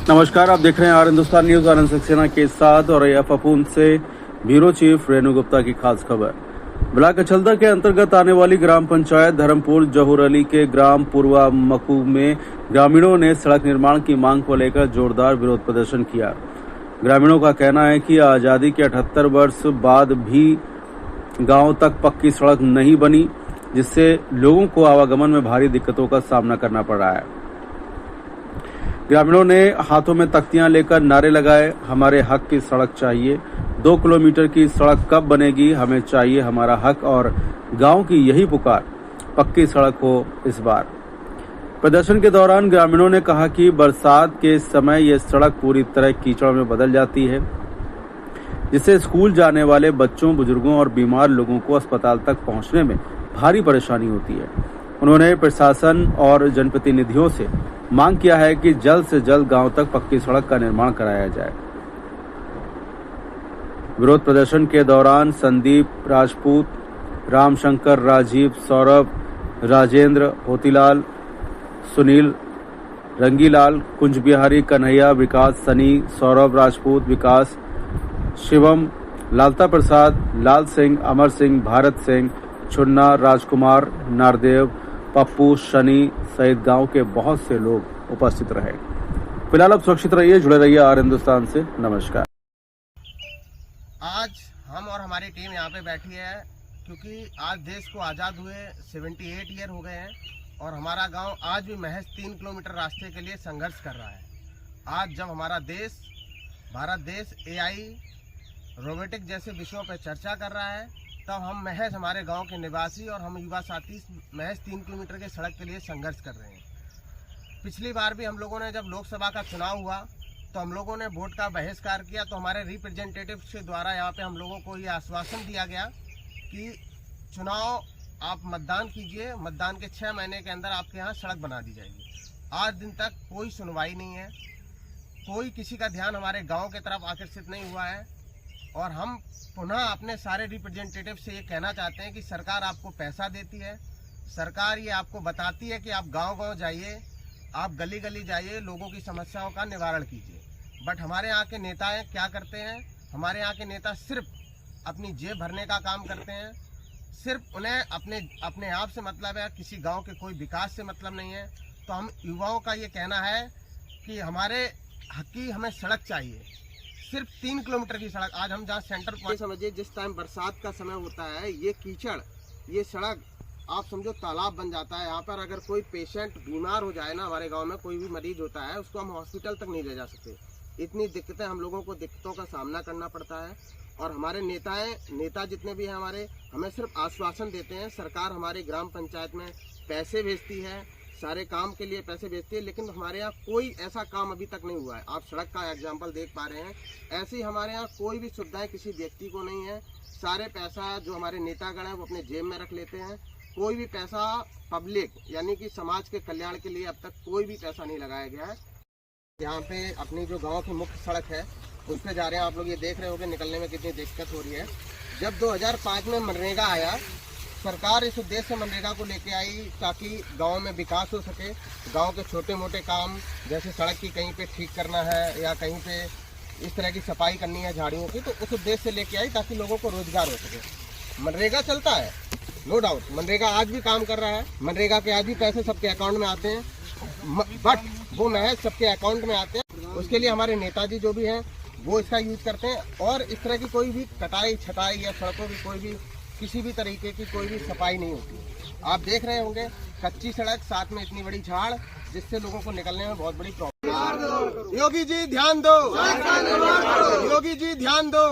नमस्कार, आप देख रहे हैं आर हिंदुस्तान न्यूज। आनंद सक्सेना के साथ और फपून से ब्यूरो चीफ रेणु गुप्ता की खास खबर। ब्लॉक अचलदा के अंतर्गत आने वाली ग्राम पंचायत धर्मपुर जहूर अली के ग्राम पूर्वा मकू में ग्रामीणों ने सड़क निर्माण की मांग को लेकर जोरदार विरोध प्रदर्शन किया। ग्रामीणों का कहना है कि आजादी के 78 वर्ष बाद भी गांव तक पक्की सड़क नहीं बनी, जिससे लोगों को आवागमन में भारी दिक्कतों का सामना करना पड़ रहा है। ग्रामीणों ने हाथों में तख्तियां लेकर नारे लगाए, हमारे हक की सड़क चाहिए, 2 किलोमीटर की सड़क कब बनेगी, हमें चाहिए हमारा हक। और गांव की यही पुकार, पक्की सड़क हो इस बार। प्रदर्शन के दौरान ग्रामीणों ने कहा कि बरसात के समय ये सड़क पूरी तरह कीचड़ में बदल जाती है, जिससे स्कूल जाने वाले बच्चों, बुजुर्गों और बीमार लोगों को अस्पताल तक पहुंचने में भारी परेशानी होती है। उन्होंने प्रशासन और जनप्रतिनिधियों से मांग किया है कि जल्द से जल्द गांव तक पक्की सड़क का निर्माण कराया जाए। विरोध प्रदर्शन के दौरान संदीप राजपूत, रामशंकर, राजीव, सौरभ, राजेंद्र, होतीलाल, सुनील, रंगीलाल, कुंज बिहारी, कन्हैया, विकास, सनी, सौरभ राजपूत, विकास, शिवम, लालता प्रसाद, लाल सिंह, अमर सिंह, भारत सिंह, छुन्ना, राजकुमार, नारदेव, पप्पू, शनि सहित गांव के बहुत से लोग उपस्थित रहे। फिलहाल आप सुरक्षित रहिए, जुड़े रहिए आर हिंदुस्तान से। नमस्कार। आज हम और हमारी टीम यहाँ पे बैठी है क्योंकि आज देश को आज़ाद हुए 78 ईयर हो गए हैं और हमारा गांव आज भी महज 3 किलोमीटर रास्ते के लिए संघर्ष कर रहा है। आज जब हमारा देश, भारत देश AI, रोबोटिक जैसे विषयों पर चर्चा कर रहा है, तब हम महज हमारे गांव के निवासी और हम युवा साथी महज 3 किलोमीटर के सड़क के लिए संघर्ष कर रहे हैं। पिछली बार भी हम लोगों ने जब लोकसभा का चुनाव हुआ तो हम लोगों ने वोट का बहिष्कार किया, तो हमारे रिप्रेजेंटेटिव्स के द्वारा यहाँ पे हम लोगों को ये आश्वासन दिया गया कि चुनाव आप मतदान कीजिए, मतदान के 6 महीने के अंदर आपके यहाँ सड़क बना दी जाएगी। आज दिन तक कोई सुनवाई नहीं है, कोई किसी का ध्यान हमारे गाँव की तरफ आकर्षित नहीं हुआ है। और हम पुनः अपने सारे रिप्रेजेंटेटिव से ये कहना चाहते हैं कि सरकार आपको पैसा देती है, सरकार ये आपको बताती है कि आप गांव-गांव जाइए, आप गली-गली जाइए, लोगों की समस्याओं का निवारण कीजिए। बट हमारे यहाँ के नेताएं क्या करते हैं? हमारे यहाँ के नेता सिर्फ अपनी जेब भरने का काम करते हैं, सिर्फ उन्हें अपने आप से मतलब है, किसी गाँव के कोई विकास से मतलब नहीं है। तो हम युवाओं का ये कहना है कि हमारे हक की हमें सड़क चाहिए, सिर्फ 3 किलोमीटर की सड़क। आज हम जहाँ सेंटर पॉइंट समझिए, जिस टाइम बरसात का समय होता है, ये कीचड़, ये सड़क आप समझो तालाब बन जाता है। यहाँ पर अगर कोई पेशेंट बीमार हो जाए ना, हमारे गांव में कोई भी मरीज होता है, उसको हम हॉस्पिटल तक नहीं ले जा सकते। इतनी दिक्कतें, हम लोगों को दिक्कतों का सामना करना पड़ता है। और हमारे नेता जितने भी हैं हमारे, हमें सिर्फ आश्वासन देते हैं। सरकार हमारी ग्राम पंचायत में पैसे भेजती है, सारे काम के लिए पैसे भेजती है, लेकिन हमारे यहाँ कोई ऐसा काम अभी तक नहीं हुआ है। आप सड़क का एग्जाम्पल देख पा रहे हैं। ऐसे ही हमारे यहाँ कोई भी सुविधाएं किसी व्यक्ति को नहीं है। सारे पैसा जो हमारे नेतागण हैं वो अपने जेब में रख लेते हैं। कोई भी पैसा पब्लिक यानी कि समाज के कल्याण के लिए अब तक कोई भी पैसा नहीं लगाया गया है। यहाँ पे अपनी जो गाँव की मुख्य सड़क है उस पर जा रहे हैं। आप लोग ये देख रहे होंगे निकलने में कितनी दिक्कत हो रही है। जब 2005 में मनरेगा आया, सरकार इस उद्देश्य से मनरेगा को लेके आई ताकि गांव में विकास हो सके। गांव के छोटे मोटे काम जैसे सड़क की कहीं पे ठीक करना है या कहीं पे इस तरह की सफाई करनी है झाड़ियों की, तो उस उद्देश्य से लेके आई ताकि लोगों को रोजगार हो सके। मनरेगा चलता है, नो डाउट, मनरेगा आज भी काम कर रहा है। मनरेगा के आज भी पैसे सबके अकाउंट में आते हैं, बट वो महज सबके अकाउंट में आते हैं। उसके लिए हमारे नेताजी जो भी हैं वो इसका यूज करते हैं। और इस तरह की कोई भी कटाई छटाई या सड़कों की कोई भी किसी भी तरीके की कोई भी सफाई नहीं होती। आप देख रहे होंगे कच्ची सड़क, साथ में इतनी बड़ी झाड़, जिससे लोगों को निकलने में बहुत बड़ी प्रॉब्लम। योगी जी ध्यान दो, योगी जी ध्यान दो।